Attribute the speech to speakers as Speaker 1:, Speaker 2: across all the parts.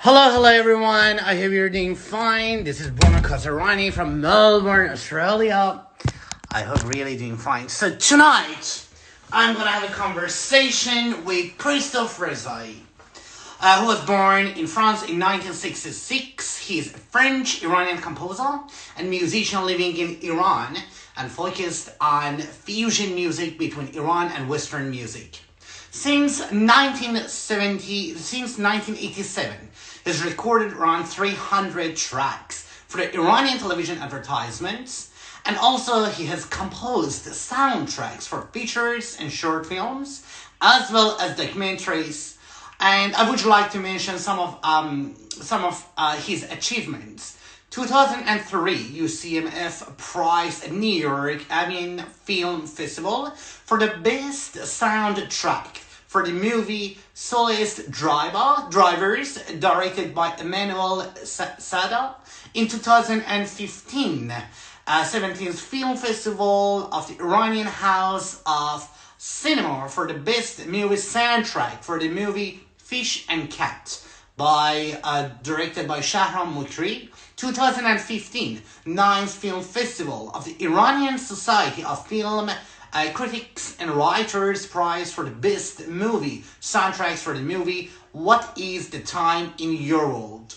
Speaker 1: Hello everyone. I hope you're doing fine. This is Borna Kazerani from Melbourne, Australia. I hope really doing fine. So tonight, I'm going to have a conversation with Christophe REZAï, who was born in France in 1966. He's a French-Iranian composer and musician living in Iran and focused on fusion music between Iran and Western music. Since 1987, he's recorded around 300 tracks for the Iranian television advertisements, and also he has composed soundtracks for features and short films, as well as documentaries. And I would like to mention some of his achievements. 2003 UCMF Prize at New York Avignon Film Festival for the best soundtrack for the movie Soleils Divers, directed by Emmanuel Saada. In 2015, 17th Film Festival of the Iranian House of Cinema for the best movie soundtrack for the movie Fish and Cat, directed by Shahram Mokri. 2015, 9th Film Festival of the Iranian Society of Film Critics and Writers Prize for the best movie soundtracks for the movie What Is the Time in Your World.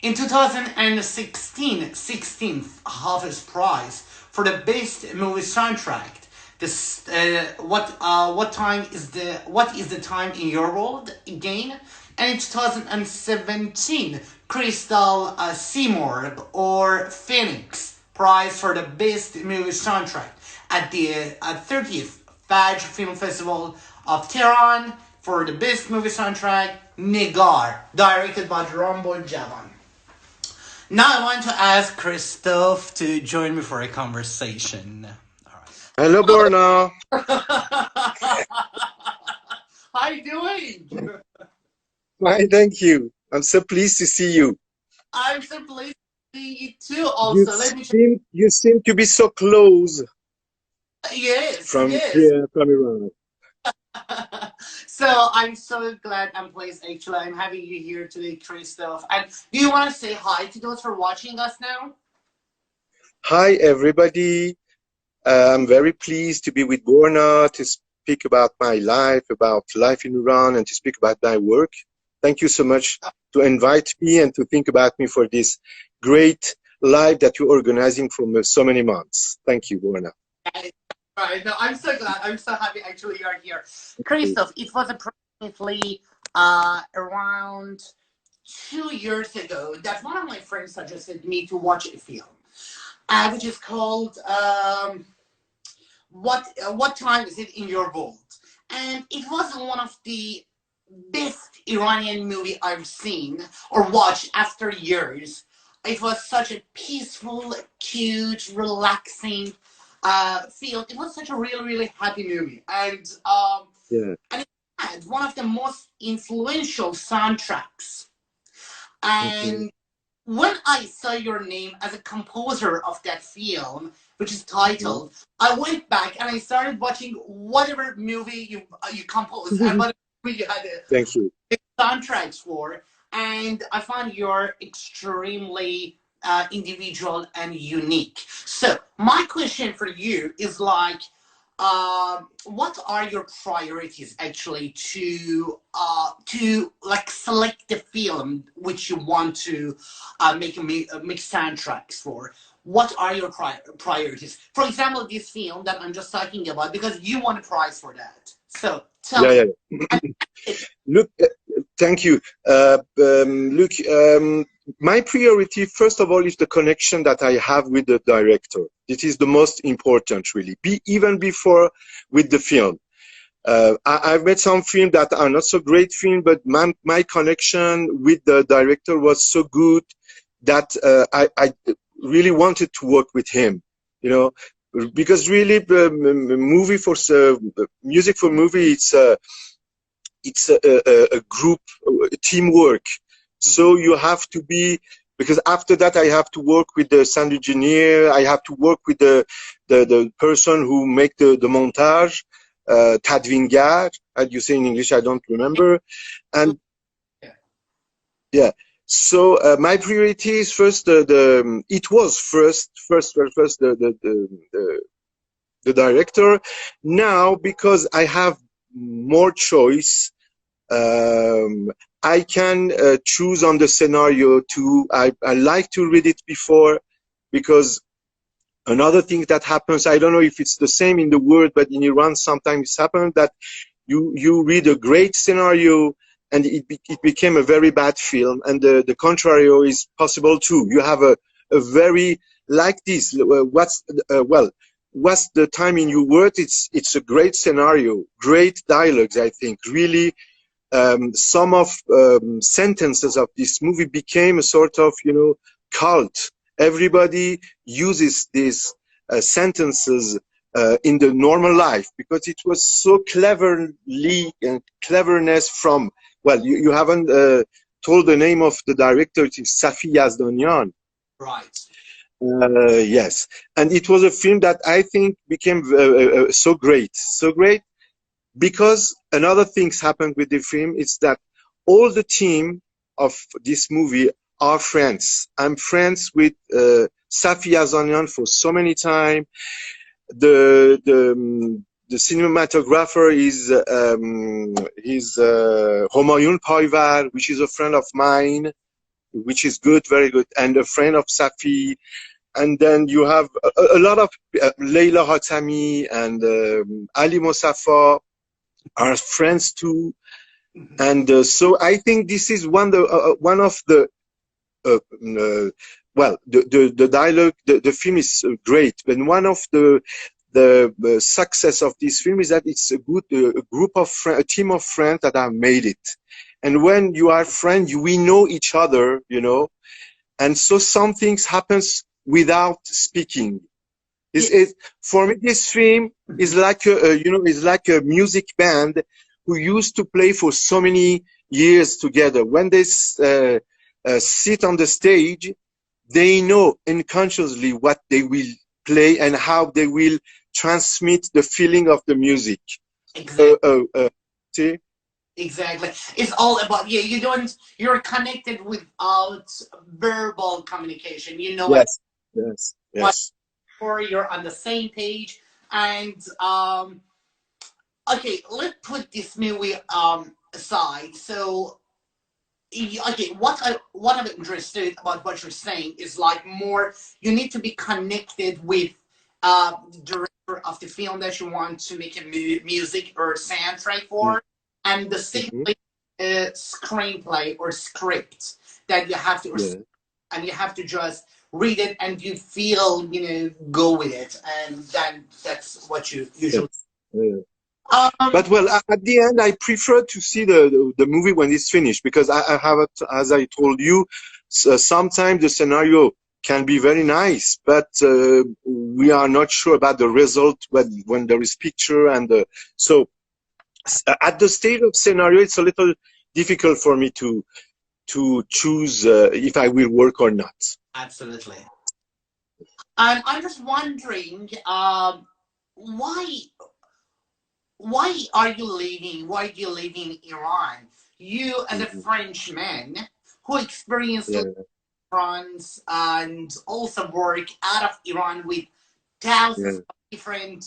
Speaker 1: In 2016, 16th HAFEZ Prize for the best movie soundtrack. What is the time in your world again? And in 2017, Crystal SIMORGH or Phoenix Prize for the best movie soundtrack at the 30th Fajr Film Festival of Tehran for the best movie soundtrack, Negar, directed by Rambod Javan. Now I want to ask Christoph to join me for a conversation. All right.
Speaker 2: Hello, Borna.
Speaker 1: How you doing?
Speaker 2: Fine, thank you. I'm so pleased to see you.
Speaker 1: I'm so pleased to see you too. Also,
Speaker 2: you seem to be so close.
Speaker 1: Yes,
Speaker 2: from Iran.
Speaker 1: So I'm so glad I'm pleased. Actually, I'm having you here today, Christoph. And do you want to say hi to those who are watching us now?
Speaker 2: Hi, everybody. I'm very pleased to be with Borna to speak about my life, about life in Iran, and to speak about my work. Thank you so much to invite me and to think about me for this great live that you're organizing for so many months. Thank you, Borna.
Speaker 1: Right. No, I'm so glad. I'm so happy actually you are here. Christoph, it was approximately around 2 years ago that one of my friends suggested me to watch a film, which is called What Time Is It in Your World? And it was one of the best Iranian movie I've seen or watched after years. It was such a peaceful, cute, relaxing feel. It was such a really, really happy movie. And it had one of the most influential soundtracks. And when I saw your name as a composer of that film, which is titled, I went back and I started watching whatever movie you composed and whatever movie you had
Speaker 2: Thank you.
Speaker 1: soundtracks for, and I find you're extremely individual and unique. So my question for you is like, what are your priorities actually to like select the film which you want to make soundtracks for? What are your priorities? For example, this film that I'm just talking about, because you won a prize for that. So tell me.
Speaker 2: Look, thank you. Look, my priority, first of all, is the connection that I have with the director. It is the most important, really. Even before with the film. I've made some films that are not so great films, but my connection with the director was so good that I really wanted to work with him, you know, because really music for movie, it's a group teamwork. So you have to be, because after that I have to work with the sound engineer, I have to work with the person who make the montage, Tadvingar, as you say in English, I don't remember. And yeah, so my priority is first it was first the director. Now, because I have more choice, I can choose on the scenario too. I like to read it before, because another thing that happens, I don't know if it's the same in the world, but in Iran sometimes it happens that you read a great scenario and it became a very bad film, and the contrary is possible too. You have a very, like this, what's the time in your word? It's a great scenario, great dialogues, I think, really. Some of sentences of this movie became a sort of, you know, cult. Everybody uses these sentences in the normal life, because it was so cleverly and cleverness from, well, you haven't told the name of the director. It is Safi Yazdanian.
Speaker 1: Right.
Speaker 2: Yes. And it was a film that I think became so great, because another things happened with the film is that all the team of this movie are friends. I'm friends with Safi Yazdanian for so many time. The cinematographer is Homayun Paivar, which is a friend of mine, which is good, very good, and a friend of Safi. And then you have a lot of Leila Hatami and Ali Mosafa are friends too. And so I think this is one of the well, the dialogue, the film is great, but one of the success of this film is that it's a good group of a team of friends that have made it. And when you are friends, we know each other, you know, and so some things happens without speaking. For me, this film is like is like a music band who used to play for so many years together. When they sit on the stage, they know unconsciously what they will play and how they will transmit the feeling of the music.
Speaker 1: Exactly.
Speaker 2: See?
Speaker 1: Exactly. It's all about, you're connected without verbal communication. You know what?
Speaker 2: Yes.
Speaker 1: Or you're on the same page. And okay, let's put this movie aside. So okay, what I'm interested about what you're saying is like more you need to be connected with the director of the film that you want to make a music or soundtrack for, and the
Speaker 2: Mhm.
Speaker 1: secondly screenplay or script that you have to
Speaker 2: Yeah.
Speaker 1: and you have to just read it and you feel go with it, and then that's what you usually.
Speaker 2: Yes. Yeah.
Speaker 1: Um,
Speaker 2: But well, at the end, I prefer to see the movie when it's finished because I have it, as I told you, sometimes the scenario can be very nice, but we are not sure about the result when there is picture and so at the stage of scenario, it's a little difficult for me to choose if I will work or not.
Speaker 1: Absolutely. And I'm just wondering, why why do you live in Iran? You as a
Speaker 2: Mhm.
Speaker 1: Frenchman who experienced
Speaker 2: Yeah,
Speaker 1: France and also work out of Iran with thousands
Speaker 2: yeah,
Speaker 1: of different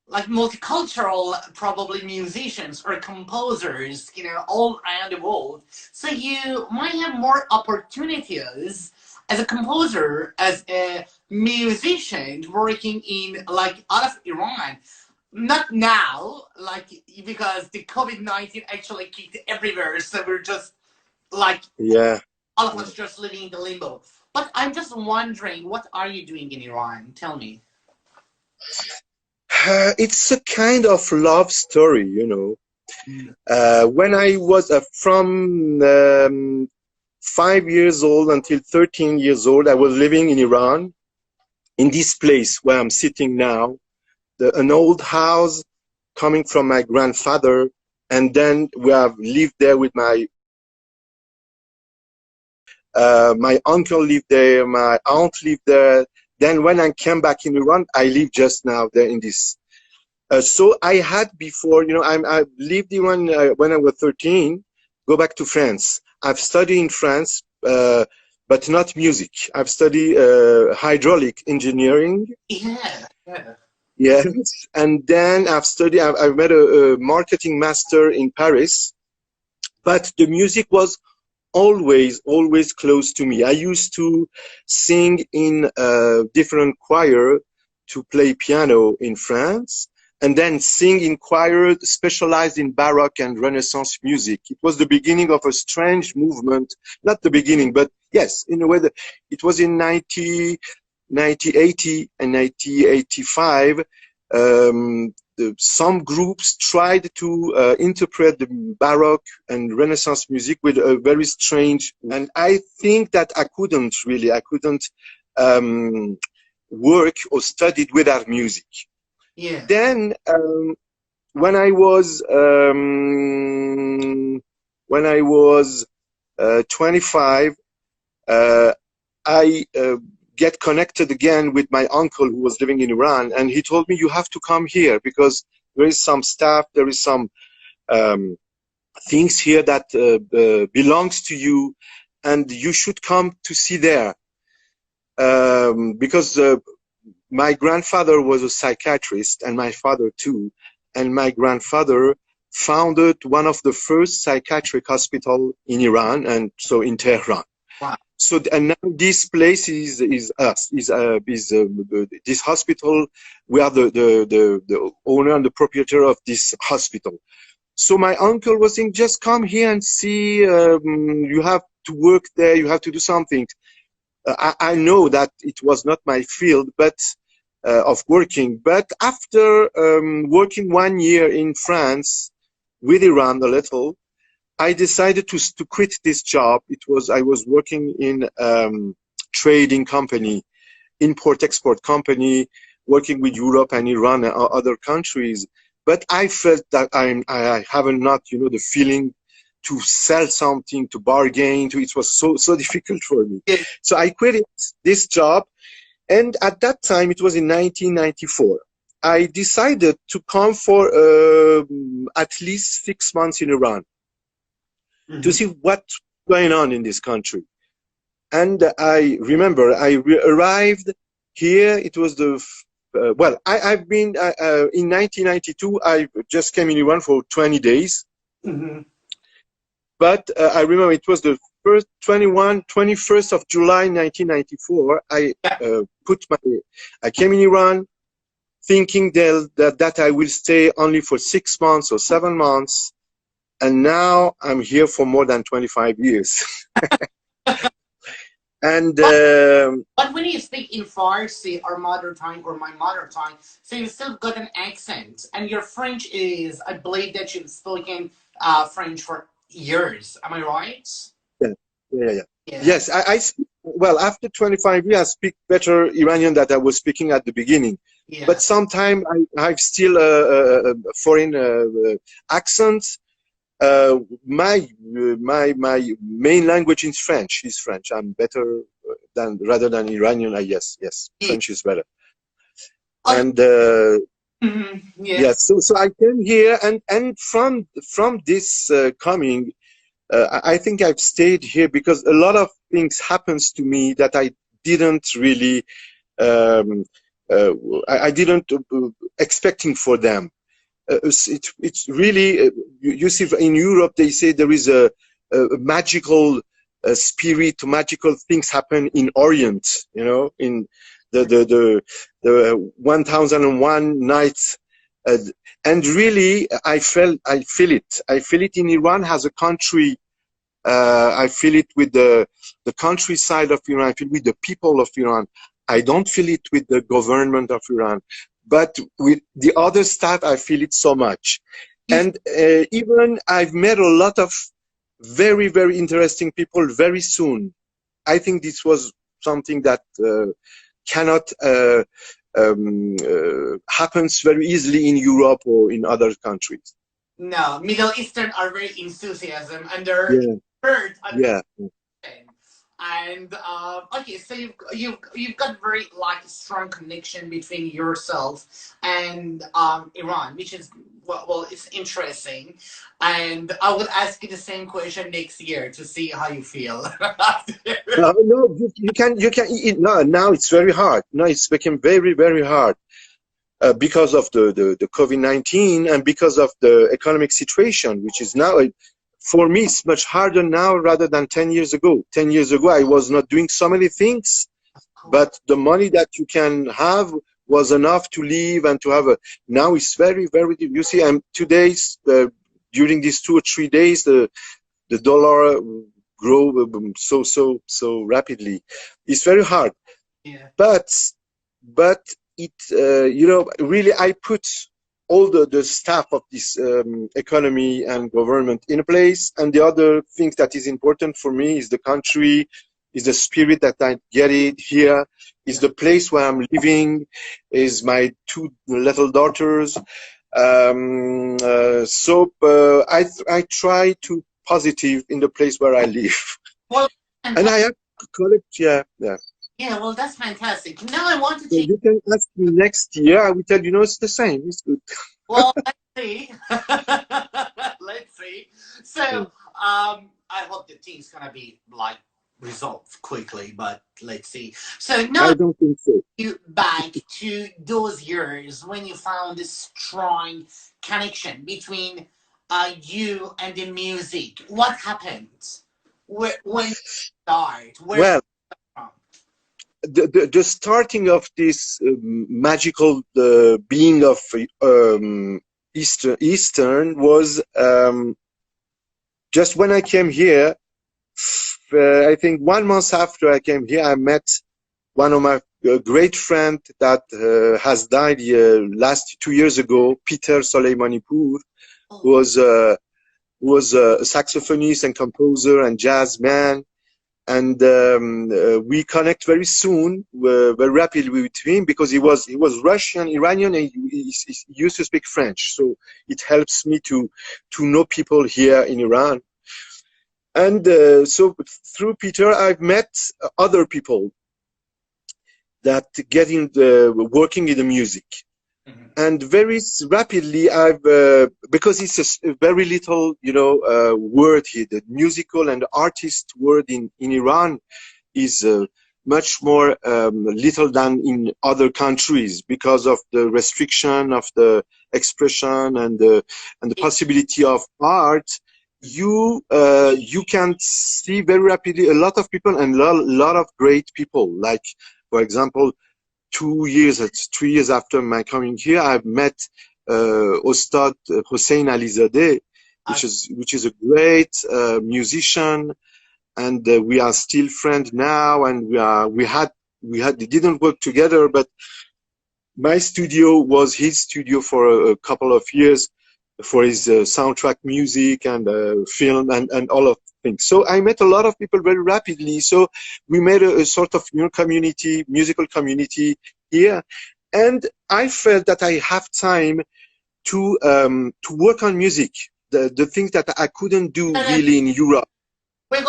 Speaker 1: like multicultural probably musicians or composers, all around the world. So you might have more opportunities as a composer, as a musician working in like out of Iran. Not now, like because the COVID-19 actually kicked everywhere, so we're just like
Speaker 2: yeah.
Speaker 1: all of us just living in the limbo. But I'm just wondering, what are you doing in Iran? Tell me.
Speaker 2: It's a kind of love story, you know. When I was from 5 years old until 13 years old, I was living in Iran, in this place where I'm sitting now, an old house coming from my grandfather, and then we have lived there with my uncle lived there, my aunt lived there. Then when I came back in Iran, I live just now there in this. So I had before, you know, I lived in Iran when I was 13, go back to France. I've studied in France, but not music. I've studied hydraulic engineering.
Speaker 1: Yeah, yeah.
Speaker 2: Yes. And then I've made a marketing master in Paris, but the music was always close to me. I used to sing in different choir to play piano in France, and then sing in choir specialized in Baroque and Renaissance music. It was the beginning of a strange movement, not the beginning, but yes, in a way that it was in 1980 and 1985. Some groups tried to interpret the Baroque and Renaissance music with a very strange, and I think that I couldn't um, work or studied without music.
Speaker 1: Yeah.
Speaker 2: Then when I was 25, uh, I get connected again with my uncle who was living in Iran, and he told me, you have to come here because there is some stuff, there is some um, things here that belongs to you, and you should come to see there. Because my grandfather was a psychiatrist, and my father too, and my grandfather founded one of the first psychiatric hospital in Iran, and so in Tehran.
Speaker 1: Wow.
Speaker 2: So and now this place is us this hospital. We are the owner and the proprietor of this hospital. So my uncle was saying, just come here and see. You have to work there. You have to do something. I know that it was not my field, but of working. But after working 1 year in France with Iran a little, I decided to quit this job. I was working in trading company, import-export company, working with Europe and Iran and other countries. But I felt that I haven't not, the feeling to sell something, to bargain, it was so difficult for me.
Speaker 1: Yeah.
Speaker 2: So I quit this job. And at that time, it was in 1994. I decided to come for at least 6 months in Iran to see what's going on in this country. And I remember I arrived here. It was I've been in 1992. I just came in Iran for 20 days.
Speaker 1: Mm-hmm.
Speaker 2: But I remember it was the 21st of July 1994. I came in Iran thinking that I will stay only for 6 months or 7 months, and now I'm here for more than 25 years. And
Speaker 1: but when you speak in Farsi, our mother tongue, or my mother tongue, so you still got an accent. And your French is, I believe that you've spoken French for years. Am I right?
Speaker 2: Yeah. Yes, I speak, well, after 25 years, I speak better Iranian than I was speaking at the beginning.
Speaker 1: Yeah.
Speaker 2: But sometimes I've still a foreign accent. My main language is French. I'm better rather than Iranian. Yes, French is better. And yes, so I came here, and from this coming, I think I've stayed here because a lot of things happens to me that I didn't really, I didn't expecting for them. It's really, you see, in Europe they say there is a magical spirit, magical things happen in Orient, you know, in the 1001 nights, and really I feel it. I feel it in Iran as a country. I feel it with the countryside of Iran. I feel it with the people of Iran. I don't feel it with the government of Iran. But with the other stuff, I feel it so much. And even I've met a lot of very, very interesting people very soon. I think this was something that cannot happens very easily in Europe or in other countries.
Speaker 1: No, Middle Eastern are very enthusiastic, and they're hurt. And okay, so you've got very strong connection between yourself and Iran, which is well, it's interesting. And I would ask you the same question next year to see how you feel.
Speaker 2: No, you can. No, now it's very hard. No, it's become very, very hard because of the COVID-19 and because of the economic situation, which is now. For me, it's much harder now rather than 10 years ago. 10 years ago, I was not doing so many things, but the money that you can have was enough to live and to have a. Now it's very, very. You see, today's during these 2 or 3 days, the dollar grow so rapidly. It's very hard.
Speaker 1: Yeah.
Speaker 2: But it you know, really, I put all the staff of this economy and government in place. And the other thing that is important for me is the country, is the spirit that I get it here, is the place where I'm living, is my 2 little daughters. So I try to positive in the place where I live.
Speaker 1: Well,
Speaker 2: and I have to collect, yeah.
Speaker 1: Yeah, well, that's fantastic. Now I want to take...
Speaker 2: You can ask me next year. I will tell you, no, it's the same. It's good.
Speaker 1: Well, let's see. Let's see. So, I hope the thing's gonna be resolved quickly, but let's see. So now
Speaker 2: I don't think so.
Speaker 1: You back to those years when you found this strong connection between you and the music. What happened? When you start?
Speaker 2: Well, the starting of this magical being of Eastern was just when I came here. I think 1 month after I came here, I met one of my great friend that has died last 2 years ago, Peter Soleimanipur, who was a saxophonist and composer and jazz man. And we connect very soon, very rapidly with him, because he was Russian, Iranian, and he used to speak French. So it helps me to know people here in Iran. And so through Peter, I've met other people that working in the music. Mm-hmm. And very rapidly, because it's a very little, word here, the musical and artist word in Iran is much more little than in other countries because of the restriction of the expression and the possibility of art. you can see very rapidly a lot of people and a lot of great people. Like, for example, 3 years after my coming here, I've met Ustad Hossein Alizadeh, which is a great musician, and we are still friends now. And we didn't work together, but my studio was his studio for a couple of years for his soundtrack music and film and all of things. So I met a lot of people very rapidly. So we made a sort of new community, musical community here. And I felt that I have time to work on music, the things that I couldn't do really in Europe.
Speaker 1: We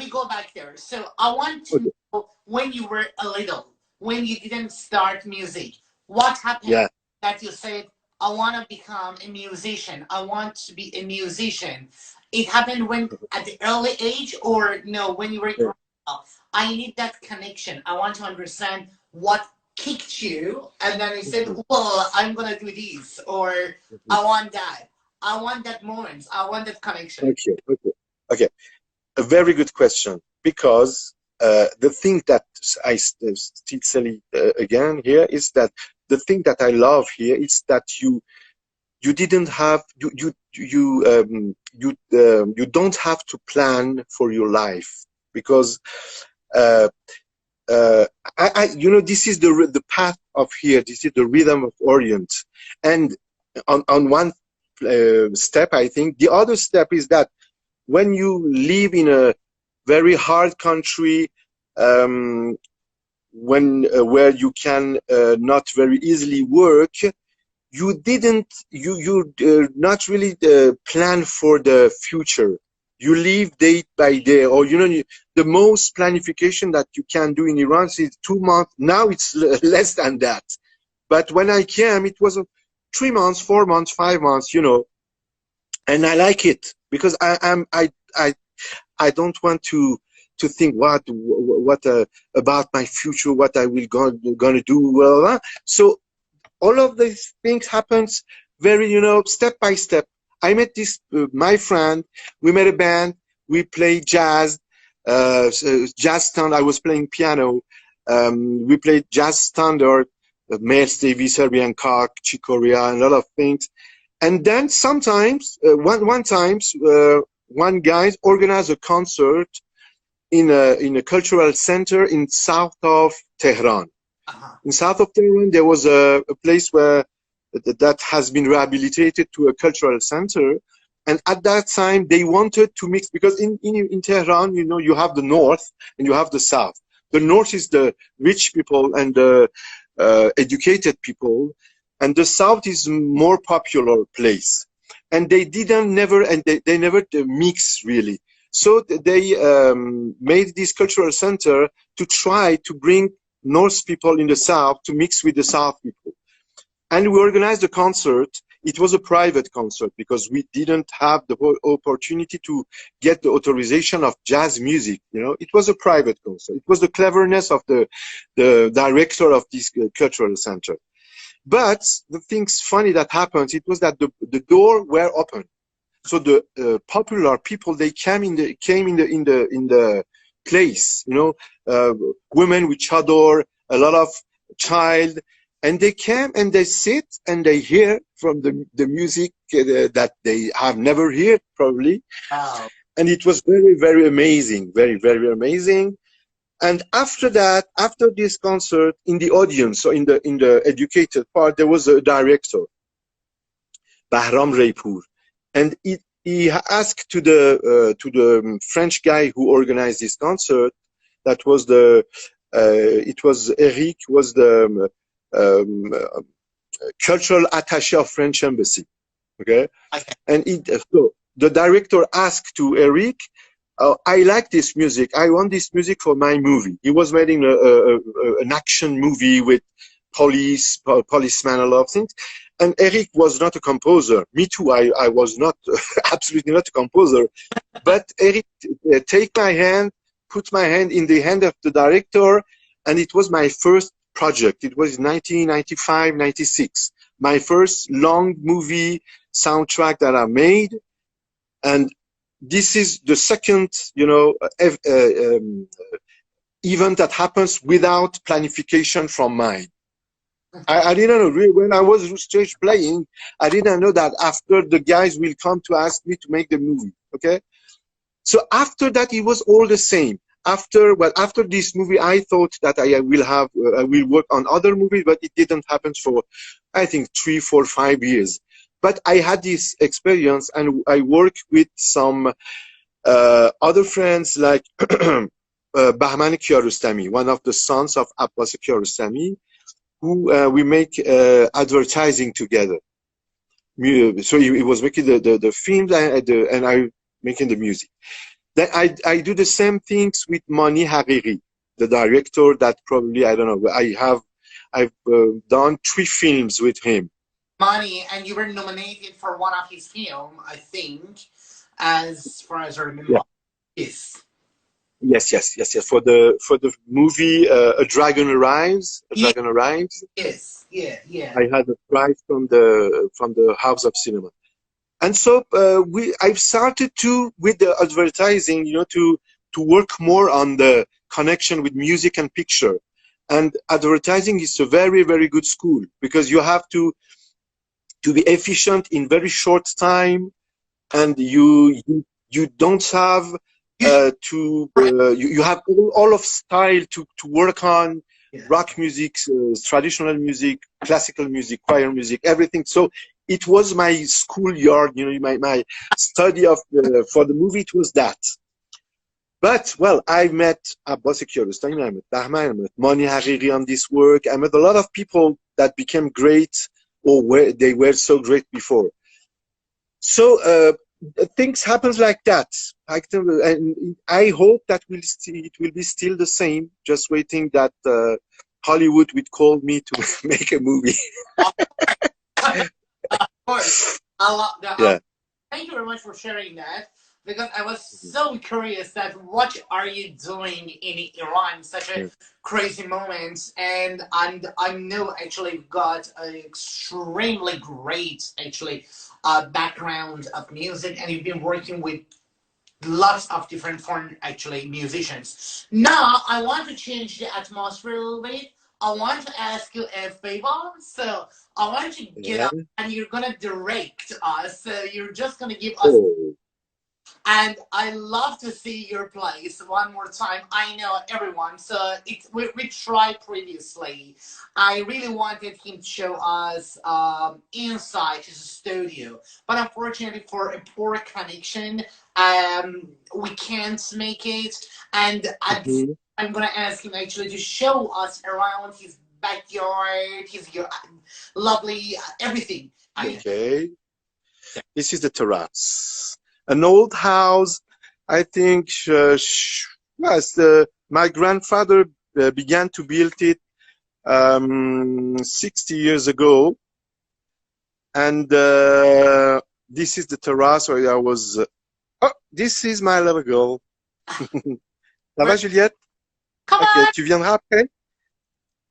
Speaker 1: go back there. So I want to know, when you were a little, when you didn't start music, what happened that you said, I want to become a musician, I want to be a musician? It happened when at the early age, or no, when you were growing up? I need that connection. I want to understand what kicked you, and then you said, well, I'm going to do this, or I want that. I want that moment. I want that connection.
Speaker 2: Okay. A very good question, because the thing that I still say again here is that the thing that I love here is that you didn't have you don't have to plan for your life, because this is the path of here. This is the rhythm of Orient, and on one step, I think the other step is that when you live in a very hard country, where you can not very easily work, you not really plan for the future. You live day by day, or the most planification that you can do in Iran is 2 months. Now it's less than that. But when I came, it was 3 months, 4 months, 5 months, and I like it, because I don't want to think what about my future, what I will gonna do. Well, so all of these things happens very step by step. I met this my friend. We made a band. We played jazz, jazz standard. I was playing piano. We played jazz standard, Miles Davis, Serbian Cock, Chick Corea, and a lot of things. And then sometimes, one guy organized a concert in a cultural center in south of Tehran. In south of Tehran, there was a place where that has been rehabilitated to a cultural center. And at that time, they wanted to mix, because in Tehran, you have the north and you have the south. The north is the rich people and the educated people, and the south is more popular place. And they never mix really. So they made this cultural center to try to bring North people in the south to mix with the south people. And we organized a concert. It was a private concert, because we didn't have the opportunity to get the authorization of jazz music. It was a private concert. It was the cleverness of the director of this cultural center. But the things funny that happened, it was that the door were open. So the popular people, they came in the place, women with chador, a lot of child, and they came and they sit and they hear from the music that they have never heard probably.
Speaker 1: Wow.
Speaker 2: And it was very, very amazing, very, very amazing. And after that, after this concert, in the audience, so in the educated part, there was a director, Bahram Raypour, and he asked to the French guy who organized this concert. That was it was Eric, was the cultural attaché of French embassy. Okay, and so the director asked to Eric, I like this music. I want this music for my movie. He was making an action movie with policeman, a lot of things. And Eric was not a composer. Me too. I was not absolutely not a composer. But Eric take my hand, put my hand in the hand of the director, and it was my first project. It was 1995, 96. My first long movie soundtrack that I made, and this is the second, event that happens without planification from mine. I didn't know, really, when I was stage playing, I didn't know that after the guys will come to ask me to make the movie. Okay. So after that, it was all the same. After this movie, I thought that I will work on other movies, but it didn't happen for, I think, 3, 4, 5 years. But I had this experience, and I worked with some other friends like Bahman Kiarostami, one of the sons of Abbas Kiarostami, who we make advertising together. So he was making the films, and I making the music. Then I do the same things with Mani Hariri, the director that probably, I don't know, I've done 3 films with him.
Speaker 1: Mani, and you were nominated for one of his films, I think, as far as I remember.
Speaker 2: Yeah. Yes. For the movie A Dragon Arrives. Dragon Arrives.
Speaker 1: Yes. Yeah.
Speaker 2: I had a prize from the House of Cinema. And so I've started with the advertising, to work more on the connection with music and picture. And advertising is a very, very good school, because you have to be efficient in very short time, and you don't have you have all of style to work on. Yeah. Rock music, traditional music, classical music, choir music, everything. So it was my schoolyard, my study for the movie. It was that. But, well, I met Abbas Kiarostami, I met Bahman, I met Mani Hariri on this work. I met a lot of people that became great, or they were so great before. So things happen like that. And I hope that it will be still the same, just waiting that Hollywood would call me to make a movie.
Speaker 1: Of course. I love that. Yeah. Thank you very much for sharing that, because I was so curious that what are you doing in Iran, such a crazy moment, and I know actually you've got an extremely great background of music, and you've been working with lots of different foreign musicians. Now I want to change the atmosphere a little bit. I want to ask you a favor. So I want you to get up, and you're gonna direct us. So you're just gonna give us. And I love to see your plays one more time. I know everyone, so we tried previously. I really wanted him to show us inside his studio, but unfortunately for a poor connection, we can't make it. And I'm gonna ask him actually to show us around his backyard, his lovely everything.
Speaker 2: Okay, this is the terrace. An old house, I think. My grandfather began to build it 60 years ago, and this is the terrace where I was. This is my little girl. Ça va, Juliette?
Speaker 1: Come on.
Speaker 2: Tu viendras après?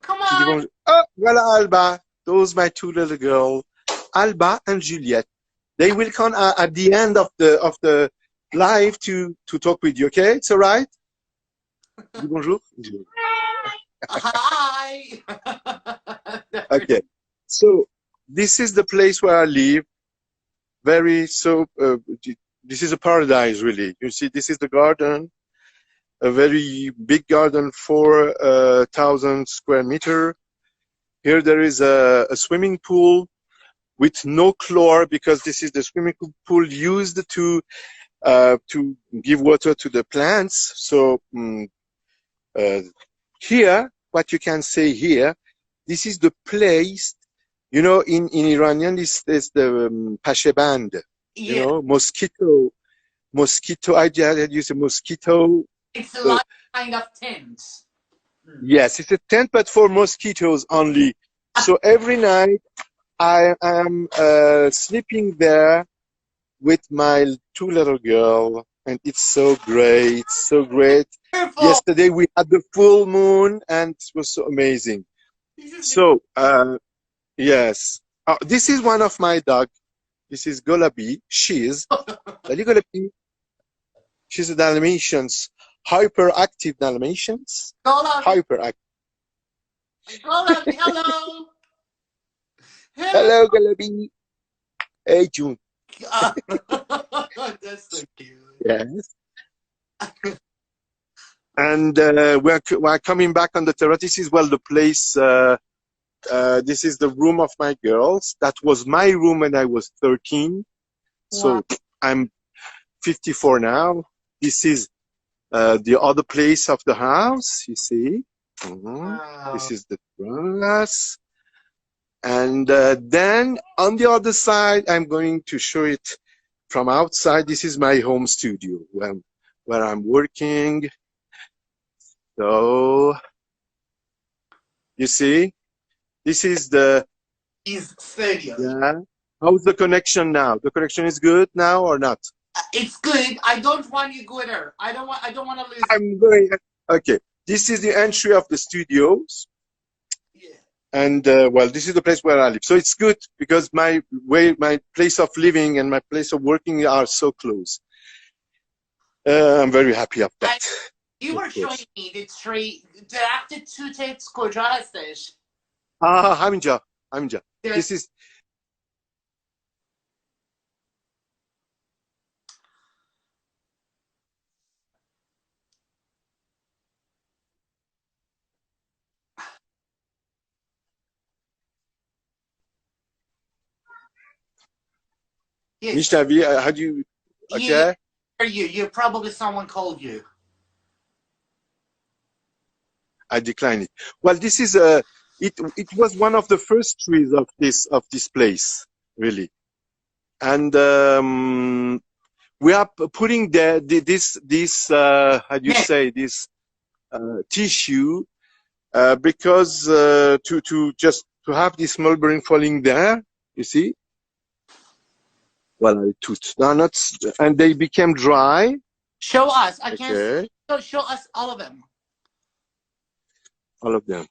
Speaker 1: Come on.
Speaker 2: Oh, voilà Alba. Those my 2 little girls, Alba and Juliette. They will come at the end of the live to talk with you. Okay, it's all right. Bonjour.
Speaker 1: Hi.
Speaker 2: Okay, so this is the place where I live. This is a paradise, really. You see, this is the garden, a very big garden, 4,000 square meters. Here there is a swimming pool with no chlor, because this is the swimming pool used to give water to the plants. So here, what you can say here, this is the place, in Iranian, this is the pasheband, mosquito, I use a mosquito.
Speaker 1: It's a lot kind of tent.
Speaker 2: Yes, it's a tent, but for mosquitoes only. So every night, I am sleeping there with my 2 little girls, and it's so great, so great. Beautiful. Yesterday we had the full moon, and it was so amazing. So, yes. This is one of my dogs. This is Golabi. She's Salut Golabi. She's a Dalmatians, hyperactive Dalmatians. Hyperactive.
Speaker 1: Golabi, hello.
Speaker 2: Hello, Galabi. Hey, June.
Speaker 1: That's so cute.
Speaker 2: Yes. And we're coming back on the terrace. This is, well, the place. This is the room of my girls. That was my room when I was 13. So
Speaker 1: Wow.
Speaker 2: I'm 54 now. This is the other place of the house, you see.
Speaker 1: Wow.
Speaker 2: This is the terrace. And then on the other side, I'm going to show it from outside. This is my home studio where I'm working. So, you see, this is the
Speaker 1: studio.
Speaker 2: Yeah. How's the connection now? The connection is good now or not?
Speaker 1: It's good. I don't want you go there. I don't want to lose.
Speaker 2: I'm going. Okay. This is the entry of the studios.
Speaker 1: Yeah.
Speaker 2: And well, this is the place where I live. So it's good because my place of living and my place of working are so close. I'm very happy of that.
Speaker 1: You were showing me the tree. درخت توتت کجا هستش؟
Speaker 2: همینجا. This is.
Speaker 1: Yes.
Speaker 2: Mishnavi, how do you? Okay.
Speaker 1: You probably someone called you.
Speaker 2: I decline it. Well, this is it was one of the first trees of this place, really, and we are putting this how do you say this tissue because to have this mulberry falling there, you see. Well, and they became dry.
Speaker 1: Show us. I
Speaker 2: can't.
Speaker 1: Show us all of them.
Speaker 2: All of them.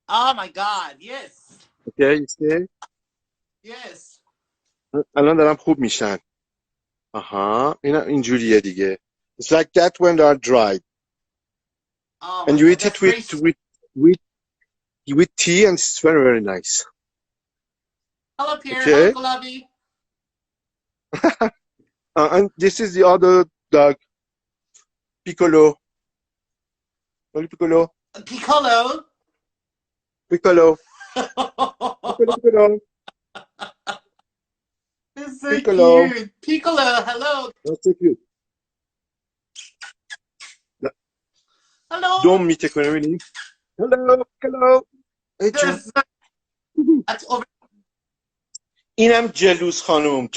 Speaker 1: Oh my God! Yes.
Speaker 2: Okay, you see.
Speaker 1: Yes.
Speaker 2: الان دارم خوب میشن. اینا اینجوریه دیگه. It's like that when they are dried.
Speaker 1: Oh,
Speaker 2: and you eat it with tea, and it's very, very nice.
Speaker 1: Hello, Pierre.
Speaker 2: Okay.
Speaker 1: Hello, Gulabi.
Speaker 2: And this is the other dog, Piccolo. Piccolo.
Speaker 1: Piccolo.
Speaker 2: Piccolo. Piccolo.
Speaker 1: It's so
Speaker 2: Piccolo.
Speaker 1: cute. Piccolo, hello.
Speaker 2: That's so cute.
Speaker 1: Hello.
Speaker 2: Don't meet a community. Hello, Piccolo.
Speaker 1: That's over.
Speaker 2: اینم جلوس خانم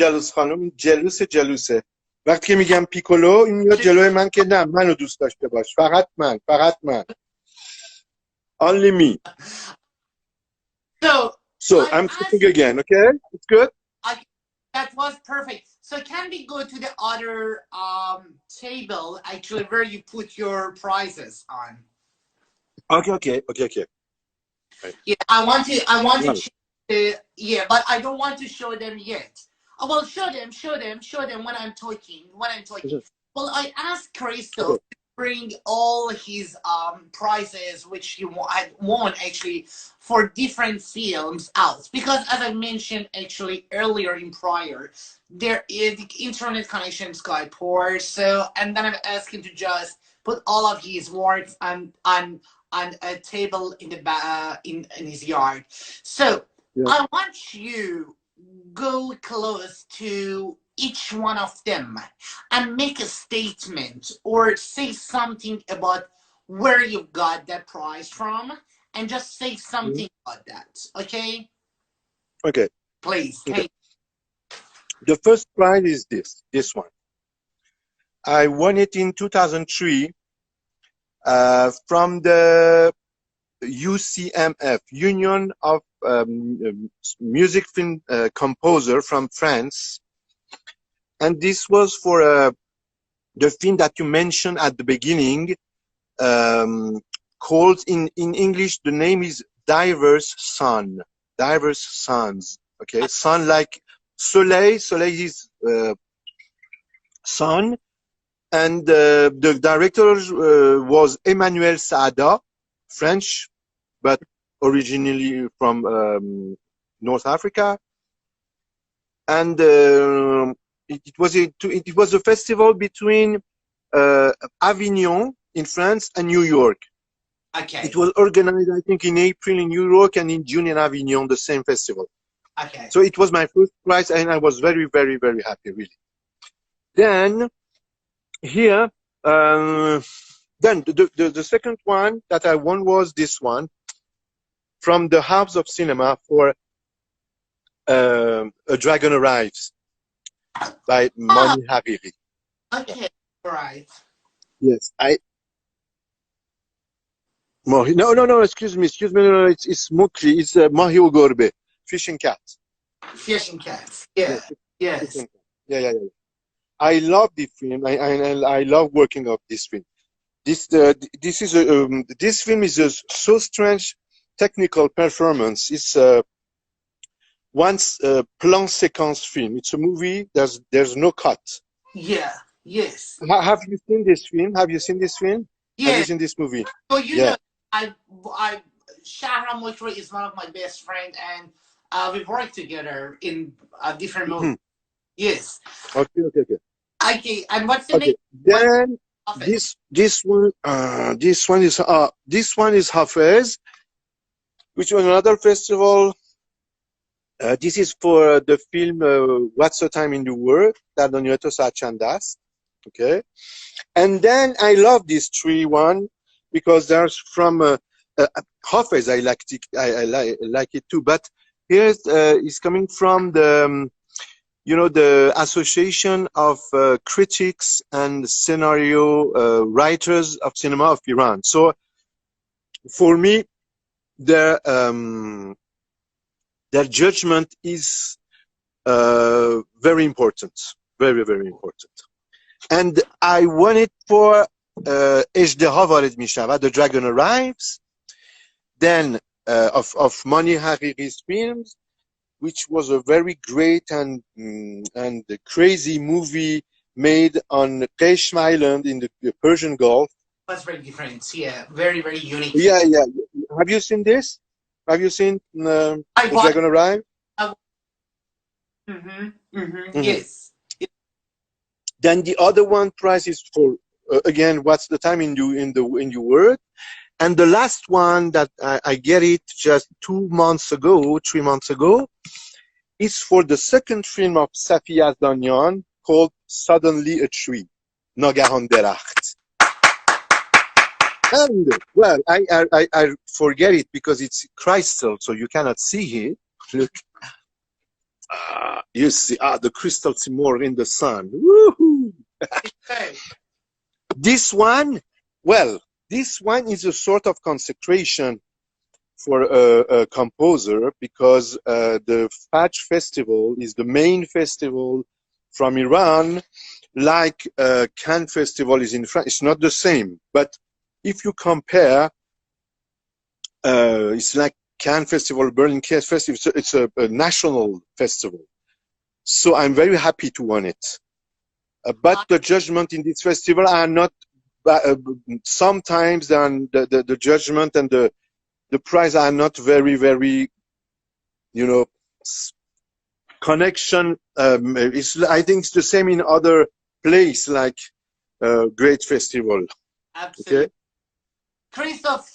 Speaker 2: جلوسه وقتی که میگم پیکولو این میاد جلوی من که نه منو دوست داشته باش فقط من only me. So I'm speaking again, okay? It's good?
Speaker 1: That was perfect. So can we go to the other table actually where you put your prizes on?
Speaker 2: Okay. Right.
Speaker 1: Yeah, I want to yeah, but I don't want to show them yet. I will show them when I'm talking. Well, I asked Christoph to bring all his prizes, which he had won actually for different films out, because as I mentioned actually earlier in prior, there is the internet connections got poor. So, and then I've asked him to just put all of his works on a table in the in his yard. So. Yeah. I want you go close to each one of them and make a statement or say something about where you got that prize from, and just say something about that, okay?
Speaker 2: Okay.
Speaker 1: Please.
Speaker 2: Okay. The first prize is this one. I won it in 2003 from the UCMF, Union of Music Film Composer from France. And this was for the film that you mentioned at the beginning, called in English, the name is Diverse Sons. Okay, sun like Soleil is sun, And the director was Emmanuel Saada, French, but originally from North Africa. And it was a festival between Avignon in France and New York.
Speaker 1: Okay.
Speaker 2: It was organized, I think, in April in New York and in June in Avignon, the same festival.
Speaker 1: Okay.
Speaker 2: So it was my first prize, and I was very, very, very happy, really. Then here, then the second one that I won was this one from the House of Cinema for A Dragon Arrives by Moni Hariri.
Speaker 1: Okay, right.
Speaker 2: Yes, no, excuse me, no, it's Mokri, it's Mahi Gorbe, Fishing Cat.
Speaker 1: Fishing Cats, yeah, yes.
Speaker 2: Yeah. I love the film. I love working on this film. This film is a so strange technical performance. It's once plan séquence film. It's a movie. There's no cut.
Speaker 1: Yeah. Yes.
Speaker 2: Have you seen this film? Have you seen this film?
Speaker 1: Yeah.
Speaker 2: Have you seen this movie?
Speaker 1: So you know, Shahram Mokri is one of my best friends, and we've worked together in different movies. Yes.
Speaker 2: Okay.
Speaker 1: Okay, and what's the name?
Speaker 2: Then this one is HAFEZ, which was another festival. This is for the film What's the Time in the World? در دنیا تو ساعت چند است. Okay. And then I love this one because there's from HAFEZ. I like it too, but here is coming from the the Association of Critics and Scenario Writers of Cinema of Iran. So for me, their judgment is very important, very, very important. And I won it for Ejdeha Varid Mishavad, The Dragon Arrives, then of Moni Hariri's films, which was a very great and crazy movie made on Qeshm Island in the Persian Gulf.
Speaker 1: That's very different. Yeah, very, very unique.
Speaker 2: Yeah. Have you seen this? Have you seen The Dragon Arrive?
Speaker 1: Yes.
Speaker 2: Then the other one prize is for again, What's the Time in your World, and the last one that I get it just 3 months ago, is for the second film of Safi Yazdanian called Suddenly a Tree, Nagahan Deracht. And well, I forget it because it's crystal, so you cannot see it. Look. You see, the crystal SIMORGH in the sun. Woohoo! This one is a sort of consecration for a composer because the Fajr festival is the main festival from Iran, like Cannes festival is in France. It's not the same, but if you compare, it's like Cannes Festival, Berlin Cannes Festival. So it's a national festival. So I'm very happy to win it. But the judgment in this festival are not. Sometimes the judgment and the prize are not very, very, connection. I think it's the same in other place like great festival.
Speaker 1: Absolutely.
Speaker 2: Okay.
Speaker 1: Christoph,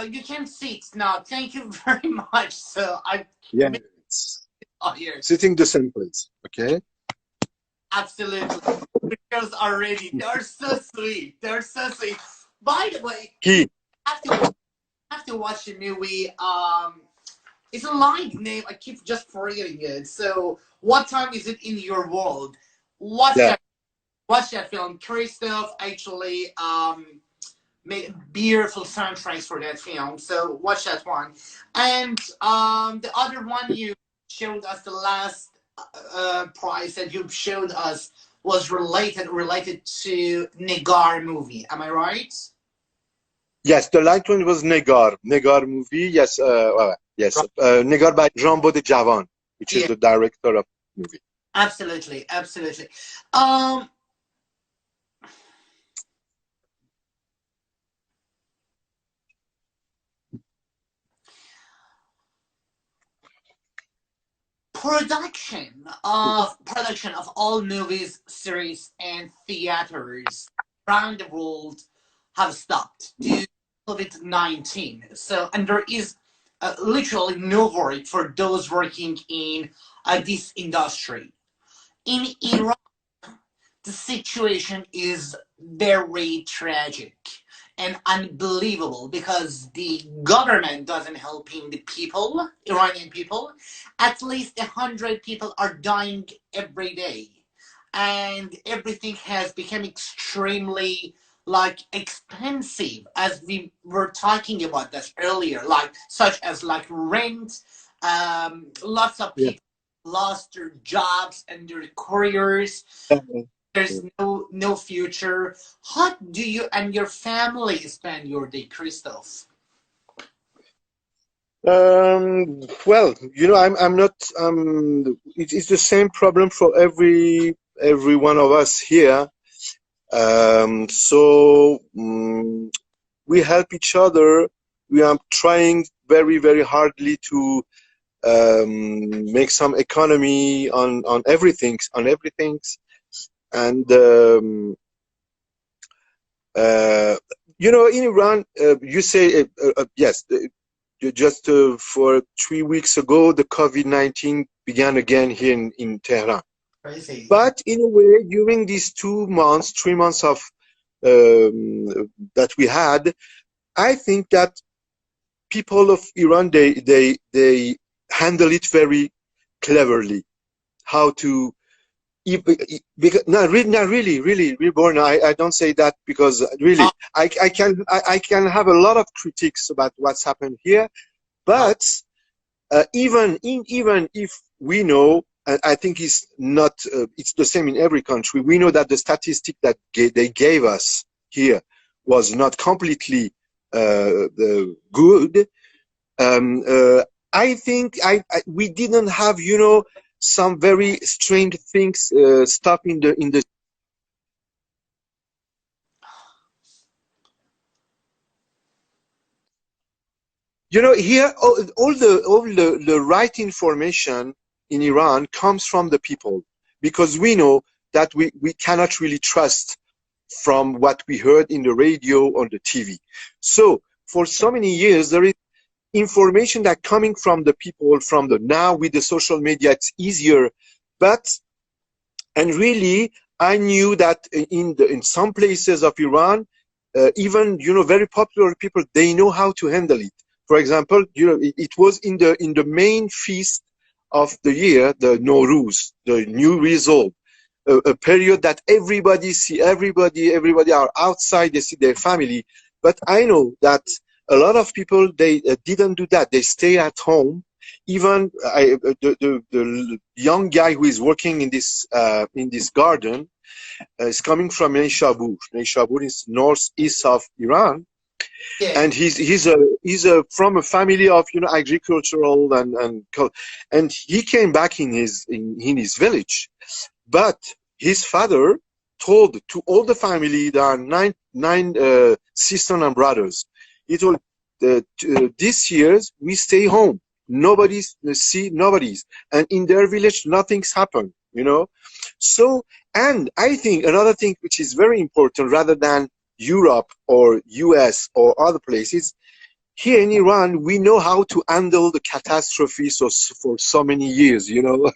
Speaker 1: you can sit now. Thank you very much. So
Speaker 2: sitting the same place. Okay.
Speaker 1: Absolutely. The girls are ready. They're so sweet. They're so sweet. By the way,
Speaker 2: I
Speaker 1: have to watch the movie. It's a long name. I keep just forgetting it. So, What Time Is It in Your World? Watch that film. Christoph actually made a beautiful soundtracks for that film. So watch that one. And the other one you showed us, the last prize that you showed us was related to Negar movie. Am I right?
Speaker 2: Yes, the light one was Negar movie. Yes, yes, Negar by Rambod Javan, which is the director of the movie.
Speaker 1: Absolutely. production of all movies, series, and theaters around the world have stopped due to COVID-19. So, and there is literally no work for those working in this industry. In Iran, the situation is very tragic and unbelievable because the government doesn't helping the people, Iranian people. At least 100 people are dying every day, and everything has become extremely like expensive, as we were talking about this earlier, like such as like rent. Lots of
Speaker 2: Yeah.
Speaker 1: people lost their jobs and their careers. There's no future. How do you and your family spend your day, Christoph?
Speaker 2: Well, you know, I'm not. It's the same problem for every one of us here. We help each other. We are trying very hardly to make some economy on everything, and you know, in Iran, you say yes. Just for 3 weeks ago, the COVID-19 began again here in Tehran.
Speaker 1: Crazy.
Speaker 2: But in a way, during these 3 months of that we had, I think that people of Iran they handle it very cleverly. How to, because not really, Borna. I don't say that because really I can have a lot of critiques about what's happened here, but even if we know, I think it's not it's the same in every country. We know that the statistic that they gave us here was not completely good. I think we didn't have, you know, some very strange things stuff in the. You know, here all the right information in Iran comes from the people, because we know that we cannot really trust from what we heard in the radio or the TV. So for so many years there is information that coming from the people, from the, now with the social media it's easier, and really I knew that in some places of Iran, even, you know, very popular people, they know how to handle it. For example, you know, it was in the main feast of the year, the Nowruz, the New Resolve, a period that everybody are outside, they see their family. But I know that a lot of people, they didn't do that. They stay at home. Even the young guy who is working in this garden is coming from Neyshabur. Neyshabur is northeast of Iran.
Speaker 1: Yeah.
Speaker 2: And he's from a family of, you know, agricultural and he came back in his village, but his father told to all the family, there are nine sisters and brothers. He told this year's we stay home. Nobody's and in their village nothing's happened, you know. So, and I think another thing which is very important, rather than Europe or US or other places, here in Iran we know how to handle the catastrophes for so many years, you know.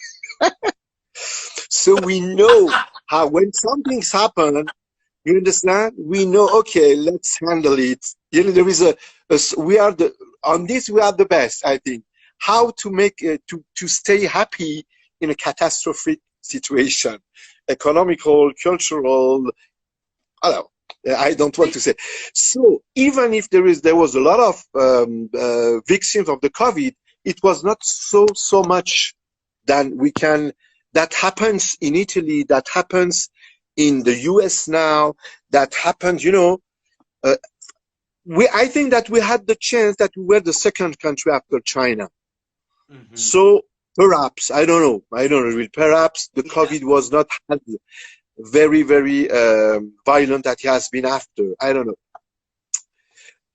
Speaker 2: So we know how, when something's happened, you understand, we know, okay, let's handle it. You know, there is we are the best, I think, how to make to stay happy in a catastrophic situation, economical, cultural, I don't want to say. So even if there was a lot of victims of the COVID, it was not so much than we can. That happens in Italy, that happens in the US now, that happens, you know. I think that we had the chance that we were the second country after China. Mm-hmm. So perhaps, I don't know, really, perhaps the COVID was not very violent that it has been after. I don't know.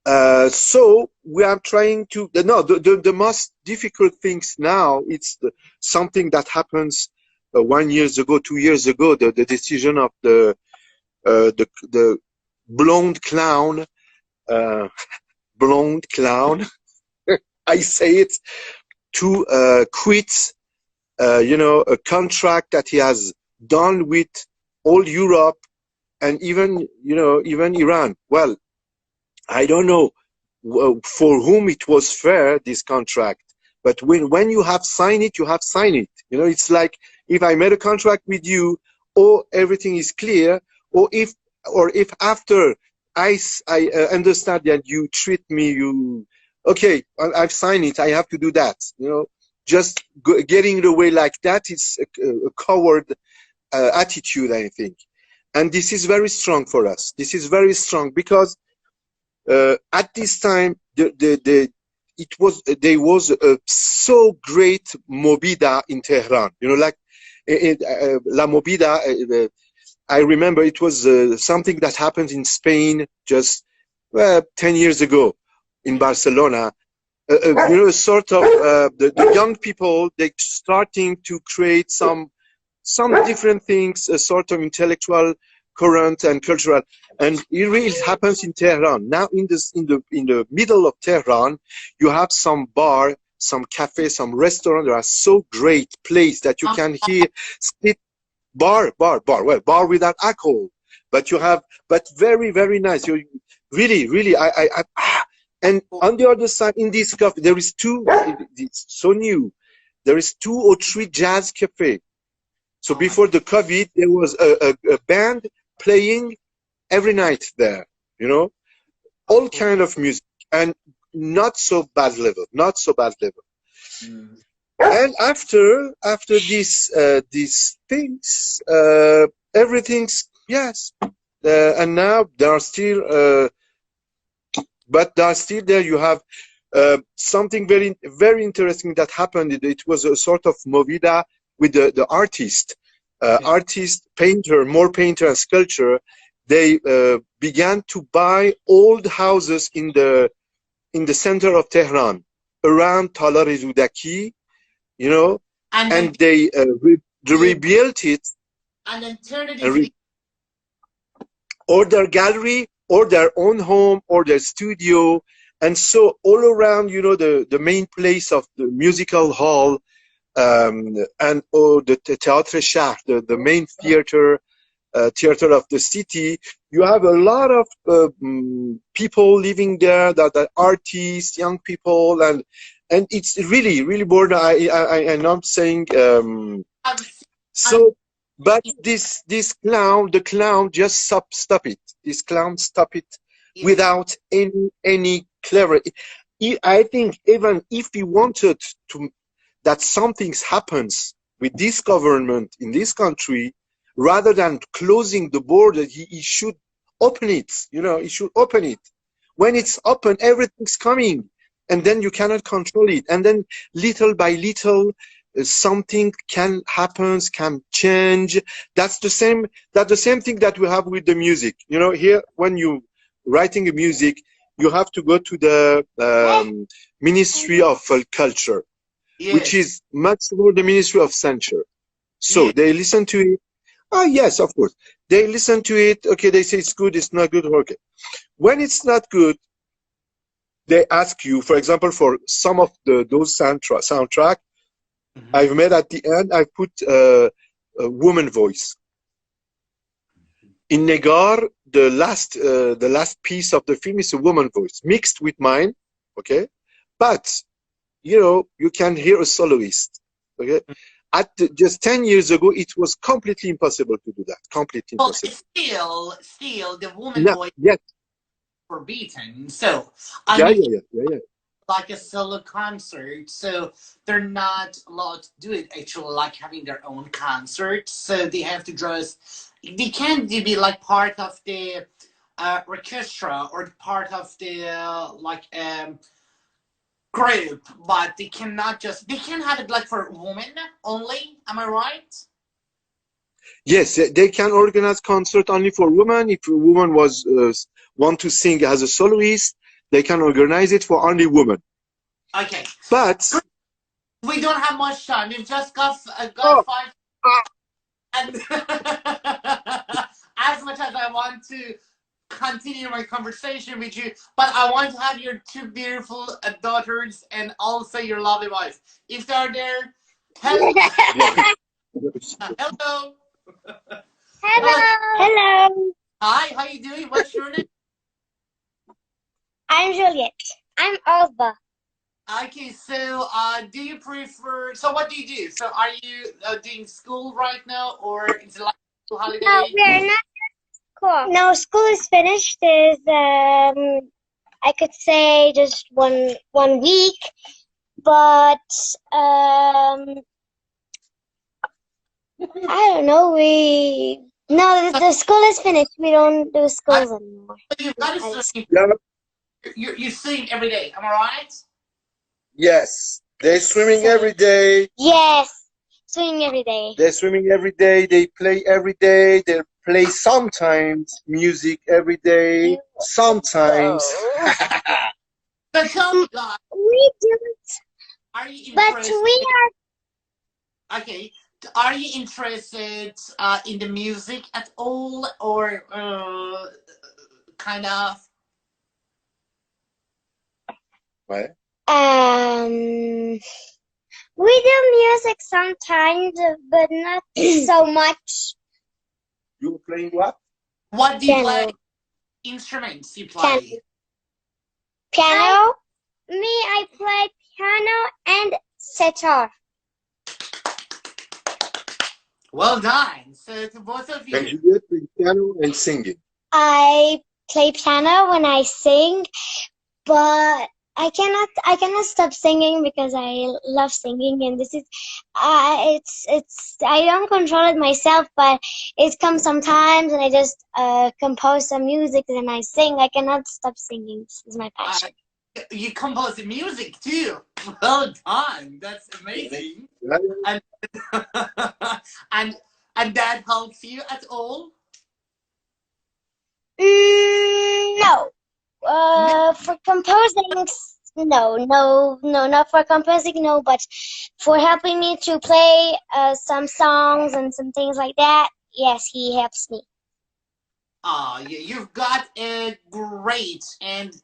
Speaker 2: So we are trying to, no, the most difficult things now, it's something that happens 1 year ago, 2 years ago, the decision of the blonde clown, blonde clown, I say it, to quit, you know, a contract that he has done with all Europe and even, you know, even Iran. Well, I don't know for whom it was fair, this contract, but when you have signed it, you have signed it. You know, it's like if I made a contract with you, or everything is clear, or if after I understand that you treat me, okay, I've signed it, I have to do that. You know, just getting it away like that is a coward attitude, I think. And this is very strong for us. This is very strong because at this time, there was a so great movida in Tehran. You know, like La Movida. I remember it was something that happened in Spain just 10 years ago in Barcelona. You know, sort of the young people, they starting to create some different things, a sort of intellectual current and cultural, and it really happens in Tehran. Now in the middle of Tehran, you have some bar, some cafe, some restaurant. There are so great place that you can hear bar without alcohol, but you have, but very, very nice. You really, and on the other side, in this cafe, there is it's so new. There is 2 or 3 jazz cafe. So before the COVID, there was a band playing every night there, you know, all kind of music, and not so bad level. And after these things, everything's, yes, and now there are still, but there are still there. You have something very, very interesting that happened. It was a sort of movida with the artist, painter, more painter and sculpture. They began to buy old houses in the center of Tehran, around Talar Rudaki, you know, and they rebuilt it,
Speaker 1: and then turned it into
Speaker 2: or their gallery, or their own home, or their studio, and so all around, you know, the main place of the musical hall, and the Théâtre Shahr, the main theater of the city. You have a lot of people living there that are artists, young people, and it's really, really bored. I'm not saying so, but this clown, the clown just stop it. This clown stop it without any clever. I think even if he wanted to, that something happens with this government in this country, rather than closing the border, he should open it. You know, he should open it. When it's open, everything's coming, and then you cannot control it. And then little by little, something can change. That's the same thing that we have with the music. You know, here when you writing a music, you have to go to the Ministry of Culture, which is much more the Ministry of Censure. So they listen to it. Oh, yes, of course. They listen to it. Okay, they say it's good, it's not good. Okay. When it's not good, they ask you, for example, for some of those soundtrack, I've made at the end, I put a woman voice. In Negar, the last piece of the film is a woman voice mixed with mine. Okay. But, you know, you can hear a soloist. Okay. Just 10 years ago, it was completely impossible to do that. Completely impossible.
Speaker 1: Still, the woman voice forbidden. So, I mean, like a solo concert. So they're not allowed to do it. Actually, like having their own concert. So they have to dress. They can't be like part of the orchestra or part of the group, but they cannot they can't have it like for women only. Am I right?
Speaker 2: Yes, they can organize concert only for women. If a woman want to sing as a soloist, they can organize it for only women.
Speaker 1: Okay.
Speaker 2: But
Speaker 1: we don't have much time. We've just got
Speaker 2: oh,
Speaker 1: 5. And as much as I want to continue my conversation with you, but I want to have your 2 beautiful daughters and also your lovely wife. If they're there, hello. Hello.
Speaker 3: Hello. Hello.
Speaker 1: Hi, how you doing? What's your name?
Speaker 3: I'm Juliet. I'm Alba.
Speaker 1: Okay, so do you prefer, so what do you do? So are you doing school right now, or is it like school holiday?
Speaker 3: No, we're not school. No, school is finished. There's I could say just one week, but I don't know. The school is finished. We don't do schools anymore.
Speaker 1: You've got to sing. You sing every day. Am I right?
Speaker 2: yes, they're swimming every day.
Speaker 3: Yes, swimming every day.
Speaker 2: They're swimming every day. They play every day. They play sometimes music every day. Sometimes.
Speaker 1: But tell me, guys,
Speaker 3: We do it,
Speaker 1: are you
Speaker 3: but
Speaker 1: interested?
Speaker 3: we are.
Speaker 1: Okay, are you interested in the music at all, or kind of?
Speaker 2: What?
Speaker 3: We do music sometimes, but not so much.
Speaker 2: You playing what?
Speaker 1: What do you
Speaker 3: Piano.
Speaker 1: play? Instruments you play?
Speaker 3: Piano. I play piano and sitar.
Speaker 1: Well done. So to both of
Speaker 2: And
Speaker 1: you.
Speaker 2: you play piano and singing.
Speaker 3: I play piano when I sing, but I cannot stop singing because I love singing, and this is it's I don't control it myself, but it comes sometimes, and I just compose some music and I sing. I cannot stop singing. This is my passion.
Speaker 1: You compose the music too. Well done. That's amazing. And and that helps you at all?
Speaker 3: No. For composing, no, not for composing, no, but for helping me to play some songs and some things like that, yes, he helps me.
Speaker 1: You've got a great and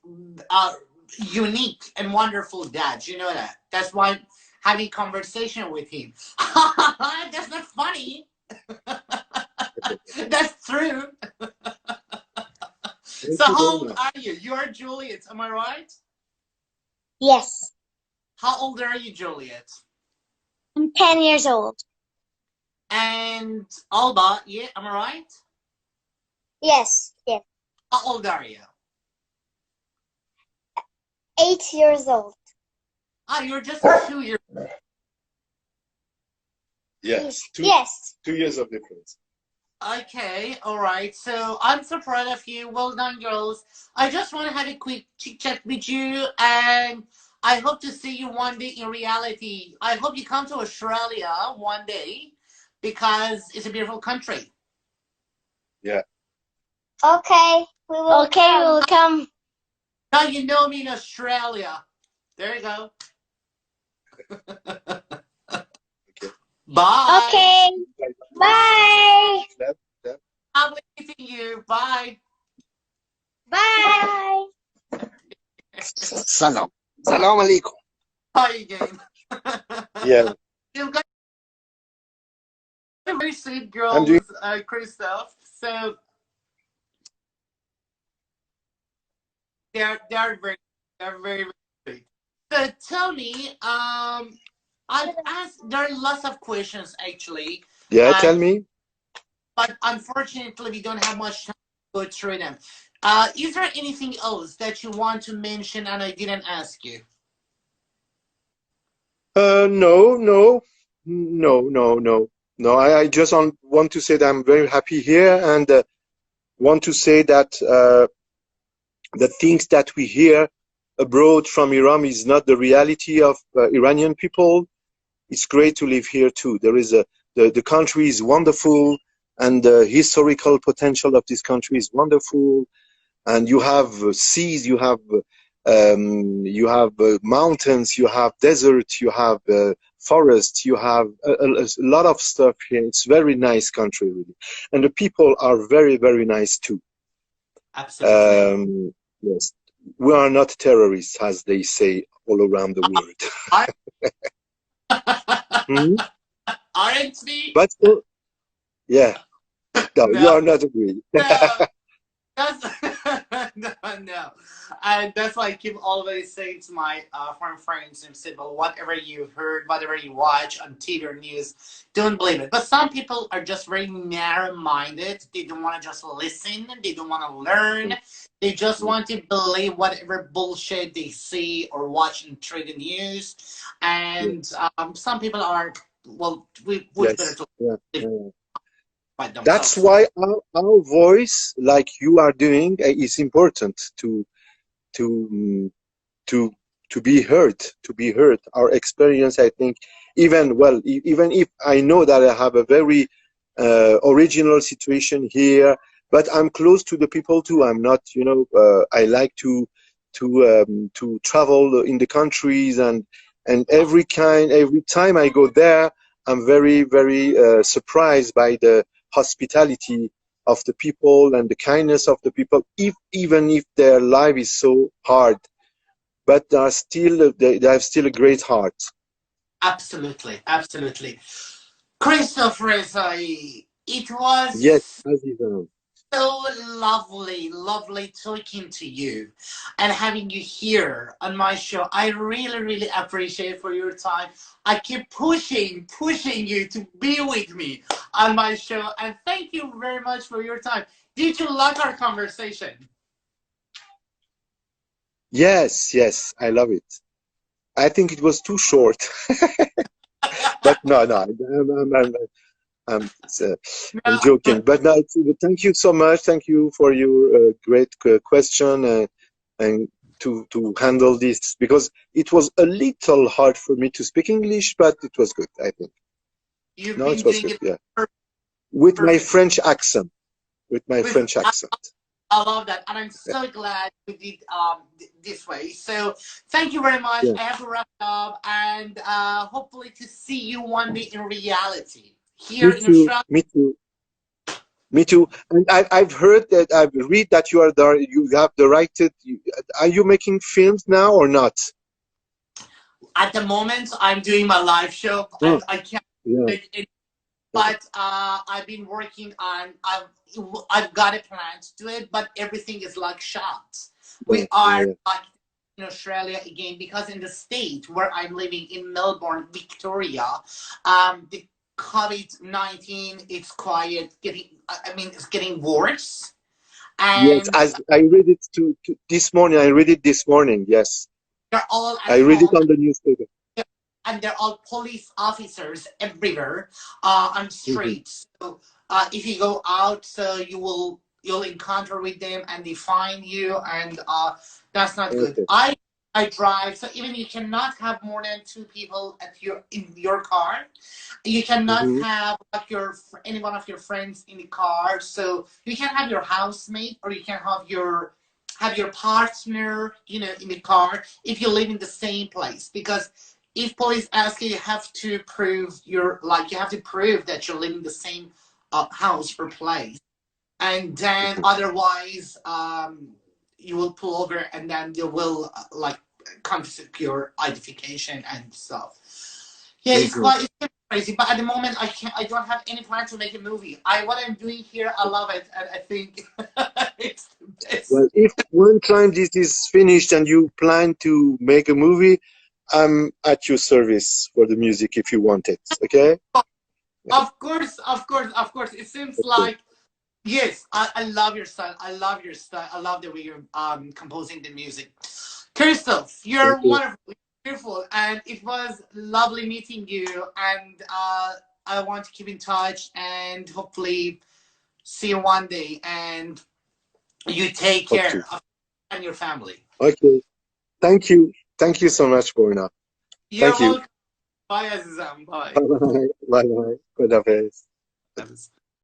Speaker 1: unique and wonderful dad. You know that. That's why I'm having conversation with him. That's not funny. That's true. So how old are you? You are Juliet, am I right?
Speaker 3: Yes.
Speaker 1: How old are you, Juliet?
Speaker 3: I'm 10 years old.
Speaker 1: And Alba, yeah, am I right?
Speaker 3: Yes.
Speaker 1: How old are you?
Speaker 3: 8 years old.
Speaker 1: You're just 2 years old.
Speaker 2: Yes.
Speaker 3: Yes.
Speaker 2: 2 years of difference.
Speaker 1: Okay, all right. So I'm so proud of you. Well done, girls. I just want to have a quick chit chat with you, and I hope to see you one day in reality. I hope you come to Australia one day because it's a beautiful country.
Speaker 2: Yeah.
Speaker 3: Okay, we will come.
Speaker 1: Now you know me in Australia. There you go. Bye.
Speaker 3: Okay. Bye.
Speaker 1: I'm leaving you. Bye.
Speaker 3: Bye.
Speaker 2: Salam. Salam alaikum.
Speaker 1: Hi again.
Speaker 2: Yeah.
Speaker 1: You've got very sweet girls, Christoph. So they're very sweet. So tell me, I've asked. There are lots of questions actually.
Speaker 2: Yeah, tell me.
Speaker 1: But unfortunately, we don't have much time to go through them. Is there anything else that you want to mention and I didn't ask you?
Speaker 2: No. I just want to say that I'm very happy here, and want to say that the things that we hear abroad from Iran is not the reality of Iranian people. It's great to live here too. There is the country is wonderful, and the historical potential of this country is wonderful. And you have seas, you have you have mountains, you have desert, you have forest, you have a lot of stuff here. It's very nice country, really. And the people are very, very nice too.
Speaker 1: Absolutely.
Speaker 2: Yes. We are not terrorists, as they say all around the world. Hmm?
Speaker 1: Aren't we?
Speaker 2: But, yeah, no, you
Speaker 1: No,
Speaker 2: are not agree.
Speaker 1: no. That's no, no, and that's why I keep always saying to my foreign friends and said, well, whatever you heard, whatever you watch on TV or news, don't believe it. But some people are just very narrow-minded. They don't want to just listen. They don't want to learn. They just want to believe whatever bullshit they see or watch and through the news. And some people are, well, we would better
Speaker 2: Yes.
Speaker 1: to
Speaker 2: Yeah.
Speaker 1: by themselves.
Speaker 2: That's why our voice, like you are doing, is important to be heard. To be heard. Our experience, I think, even if I know that I have a very original situation here, but I'm close to the people too. I'm not, I like to travel in the countries, and every time I go there, I'm very, very surprised by the hospitality of the people and the kindness of the people, even if their life is so hard, but they have still a great heart.
Speaker 1: Absolutely, absolutely. Christoph REZAï, it
Speaker 2: Yes,
Speaker 1: was
Speaker 2: Azizam.
Speaker 1: so lovely talking to you and having you here on my show. I really, really appreciate for your time. I keep pushing you to be with me on my show. And thank you very much for your time. Did you like our conversation?
Speaker 2: Yes, I love it. I think it was too short, but no, I'm, I'm
Speaker 1: No,
Speaker 2: joking. But no, thank you so much. Thank you for your great question and to handle this, because it was a little hard for me to speak English, but it was good, I think.
Speaker 1: you've
Speaker 2: No,
Speaker 1: been
Speaker 2: it was
Speaker 1: doing
Speaker 2: good.
Speaker 1: it
Speaker 2: Yeah, with my
Speaker 1: perfect.
Speaker 2: French accent. With my
Speaker 1: With,
Speaker 2: French accent.
Speaker 1: I love that, and I'm
Speaker 2: Yeah.
Speaker 1: so glad we did this way. So thank you very much.
Speaker 2: Yeah.
Speaker 1: I have to wrap up, and hopefully to see you one day in reality here
Speaker 2: Me
Speaker 1: in
Speaker 2: too.
Speaker 1: Australia.
Speaker 2: Me too. Me too. And I've heard that I've read that you have directed. Are you making films now or not?
Speaker 1: At the moment, I'm doing my live show,
Speaker 2: Oh,
Speaker 1: and I can't
Speaker 2: yeah.
Speaker 1: make it. But I've been working on. I've got a plan to do it, but everything is like shot. We are
Speaker 2: Yeah.
Speaker 1: like in Australia again, because in the state where I'm living in Melbourne, Victoria, the COVID-19 it's quite getting. I mean, it's getting worse,
Speaker 2: Yes,
Speaker 1: and
Speaker 2: as I read it this morning. I read it this morning. Yes,
Speaker 1: they're all at
Speaker 2: I read it
Speaker 1: home.
Speaker 2: on the newspaper.
Speaker 1: And they're all police officers everywhere on
Speaker 2: Mhm.
Speaker 1: streets. So if you go out, so you'll encounter with them and they find you, and that's not good.
Speaker 2: Okay.
Speaker 1: I drive, so even you cannot have more than two people in your car. You cannot
Speaker 2: Hmm.
Speaker 1: have like any one of your friends in the car. So you can have your housemate, or you can have your partner, in the car if you live in the same place, because if police ask you, you have to prove you have to prove that you're living in the same house or place, and then otherwise, you will pull over, and then they will confiscate your identification and stuff. Yeah,
Speaker 2: Hmm.
Speaker 1: it's crazy, but at the moment, I don't have any plan to make a movie. What I'm doing here, I love it, and I think it's the best.
Speaker 2: Well, if one time this is finished and you plan to make a movie, I'm at your service for the music if you want it. Okay?
Speaker 1: Of course, of course, of course. It seems
Speaker 2: Okay.
Speaker 1: like yes, I love your style. I love your style. I love the way you're composing the music. Christoph,
Speaker 2: Thank
Speaker 1: you're
Speaker 2: you.
Speaker 1: wonderful, beautiful, and it was lovely meeting you. And I want to keep in touch and hopefully see you one day. And you take
Speaker 2: Hope to.
Speaker 1: care of you and your family.
Speaker 2: Okay. Thank you. Thank you so much, Borna.
Speaker 1: You're
Speaker 2: Thank you.
Speaker 1: welcome. Bye, Azizam. Bye.
Speaker 2: Bye bye. Bye bye. God hafiz.